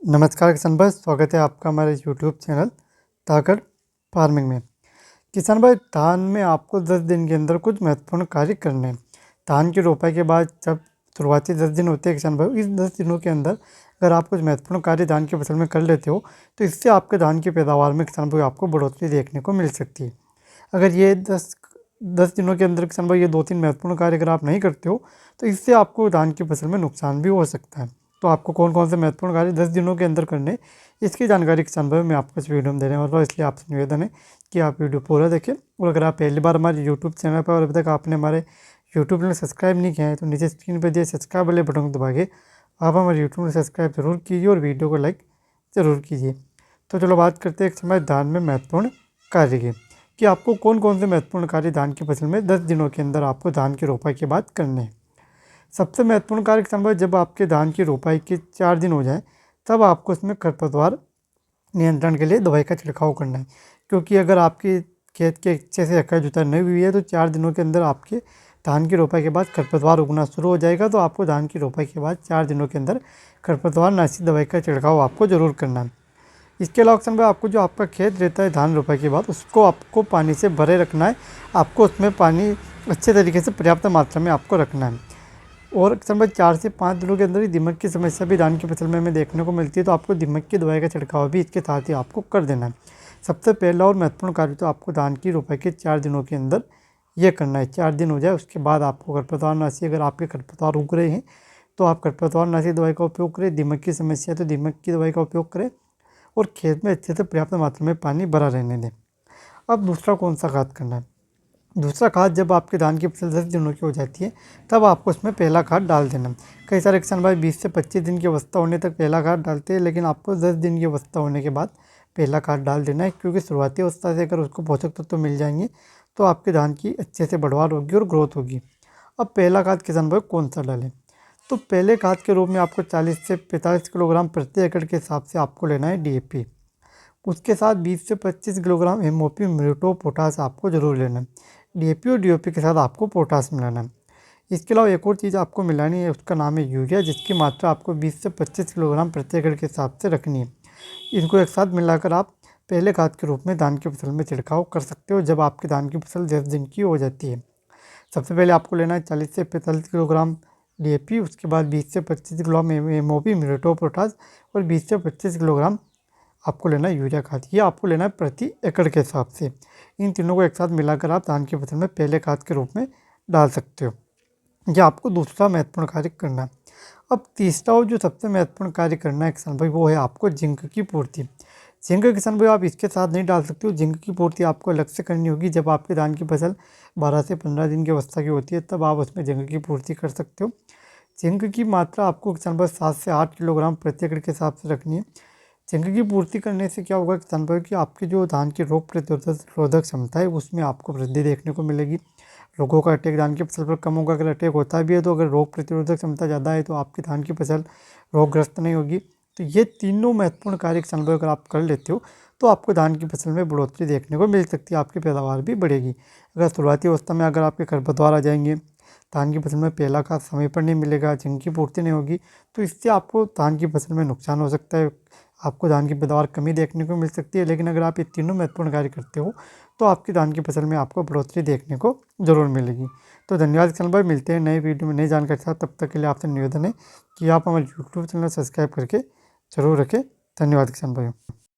नमस्कार किसान भाई, स्वागत है आपका हमारे यूट्यूब चैनल ताकत फार्मिंग में। किसान भाई, धान में आपको 10 दिन के अंदर कुछ महत्वपूर्ण कार्य करने हैं। धान की रोपाई के बाद जब शुरुआती 10 दिन होते हैं किसान भाई, इस 10 दिनों के अंदर अगर आप कुछ महत्वपूर्ण कार्य धान की फसल में कर लेते हो तो इससे आपके धान की पैदावार में किसान भाई आपको बढ़ोतरी देखने को मिल सकती है। अगर ये 10 दिनों के अंदर किसान भाई ये 2-3 महत्वपूर्ण कार्य अगर आप नहीं करते हो तो इससे आपको धान की फसल में नुकसान भी हो सकता है। तो आपको कौन कौन से महत्वपूर्ण कार्य 10 दिनों के अंदर करने, इसकी जानकारी किसान भाई मैं आपको इस वीडियो में देने वाला हूँ। इसलिए आपसे निवेदन है कि आप वीडियो पूरा देखें। और अगर आप पहली बार हमारे यूट्यूब चैनल पर और अभी तक आपने हमारे यूट्यूब चैनल सब्सक्राइब नहीं किया है तो नीचे स्क्रीन पर दिए सब्सक्राइब वाले बटन को दबा के आप हमारे यूट्यूब में सब्सक्राइब जरूर कीजिए और वीडियो को लाइक ज़रूर कीजिए। तो चलो बात करते हैं एक समय धान में महत्वपूर्ण कार्य की, कि आपको कौन कौन से महत्वपूर्ण कार्य धान की फसल में 10 दिनों के अंदर आपको धान की रोपाई के बाद करने हैं। सबसे महत्वपूर्ण कार्य किसान भाई, जब आपके धान की रोपाई के 4 दिन हो जाए तब आपको उसमें खरपतवार नियंत्रण के लिए दवाई का छिड़काव करना है। क्योंकि अगर आपके खेत के अच्छे से हक्का जुताई नहीं हुई है तो 4 दिनों के अंदर आपके धान की रोपाई के बाद खरपतवार उगना शुरू हो जाएगा। तो आपको धान की रोपाई के बाद 4 दिनों के अंदर खरपतवार नाशी दवाई का छिड़काव आपको ज़रूर करना है। इसके अलावा किसान भाई, आपको जो आपका खेत रहता है धान रोपाई के बाद उसको आपको पानी से भरे रखना है। आपको उसमें पानी अच्छे तरीके से पर्याप्त मात्रा में आपको रखना है। और किसान भाई, 4 से 5 दिनों के अंदर ही दीमक की समस्या भी धान की फसल में हमें देखने को मिलती है। तो आपको दीमक की दवाई का छिड़काव भी इसके साथ ही आपको कर देना है। सबसे पहला और महत्वपूर्ण कार्य तो आपको धान की रोपाई के 4 दिनों के अंदर ये करना है। 4 दिन हो जाए उसके बाद आपको खरपतवार नाशी, अगर आपके खरपतवार उग रहे हैं तो आप खरपतवार नाशी दवाई का उपयोग करें। दीमक की समस्या तो दीमक की दवाई का उपयोग करें और खेत में अच्छे से पर्याप्त मात्रा में पानी भरा रहने दें। अब दूसरा कौन सा खाद करना है? दूसरा खाद, जब आपके धान की फसल 10 दिनों की हो जाती है तब आपको उसमें पहला खाद डाल देना। कई सारे किसान भाई 20 से 25 दिन की अवस्था होने तक पहला खाद डालते हैं, लेकिन आपको 10 दिन की अवस्था होने के बाद पहला खाद डाल देना है। क्योंकि शुरुआती अवस्था से अगर उसको पोषक तत्व मिल जाएंगे तो आपके धान की अच्छे से बढ़वार होगी और ग्रोथ होगी। अब पहला खाद किसान भाई कौन सा डालें? तो पहले खाद के रूप में आपको 40 से 45 किलोग्राम प्रति एकड़ के हिसाब से आपको लेना है डीएपी। उसके साथ 20 से 25 किलोग्राम एमओपी म्यूरेट पोटास आपको जरूर लेना है। डीएपी और डीओपी के साथ आपको पोटास मिलाना है। इसके अलावा एक और चीज़ आपको मिलानी है, उसका नाम है यूरिया, जिसकी मात्रा आपको 20 से 25 किलोग्राम प्रति एकड़ के हिसाब से रखनी है। इनको एक साथ मिलाकर आप पहले खाद के रूप में धान की फसल में छिड़काव कर सकते हो जब आपकी धान की फसल 10 दिन की हो जाती है। सबसे पहले आपको लेना है 40 से 45 किलोग्राम डीएपी, उसके बाद 20 से 25 किलोग्राम एमओपी म्यूरेट पोटास और 20 से 25 किलोग्राम आपको लेना है यूरिया खाद। ये आपको लेना है प्रति एकड़ के हिसाब से। इन तीनों को एक साथ मिलाकर आप धान की फसल में पहले खाद के रूप में डाल सकते हो। यह आपको दूसरा महत्वपूर्ण कार्य करना है। अब तीसरा और जो सबसे महत्वपूर्ण कार्य करना है किसान भाई, वो है आपको जिंक की पूर्ति। जिंक किसान भाई आप इसके साथ नहीं डाल सकते हो। जिंक की पूर्ति आपको अलग से करनी होगी। जब आपके धान की फसल 12 से 15 दिन की अवस्था की होती है तब आप उसमें जिंक की पूर्ति कर सकते हो। जिंक की मात्रा आपको किसान भाई 7 से 8 किलोग्राम प्रति एकड़ के हिसाब से रखनी है। जिंक की पूर्ति करने से क्या होगा किसान भाई, कि आपकी जो धान की रोग प्रतिरोधक क्षमता है उसमें आपको वृद्धि देखने को मिलेगी। रोगों का अटैक धान की फसल पर कम होगा। अगर अटैक होता भी है तो अगर रोग प्रतिरोधक क्षमता ज़्यादा है तो आपकी धान की फसल रोगग्रस्त नहीं होगी। तो ये तीनों महत्वपूर्ण कार्य किसान भाई अगर आप कर लेते हो तो आपको धान की फसल में बढ़ोतरी देखने को मिल सकती है, आपकी पैदावार भी बढ़ेगी। अगर शुरुआती अवस्था में अगर आपके खरपतवार आ जाएंगे, धान की फसल में पहला खाद समय पर नहीं मिलेगा, जिंक की पूर्ति नहीं होगी, तो इससे आपको धान की फसल में नुकसान हो सकता है। आपको धान की पैदावार कमी देखने को मिल सकती है। लेकिन अगर आप ये तीनों महत्वपूर्ण कार्य करते हो तो आपकी धान की फसल में आपको बढ़ोतरी देखने को ज़रूर मिलेगी। तो धन्यवाद किसान भाई, मिलते हैं नए वीडियो में नई जानकारी के साथ। तब तक के लिए आपसे निवेदन है कि आप हमारे यूट्यूब चैनल सब्सक्राइब करके जरूर रखें। धन्यवाद किसान भाई।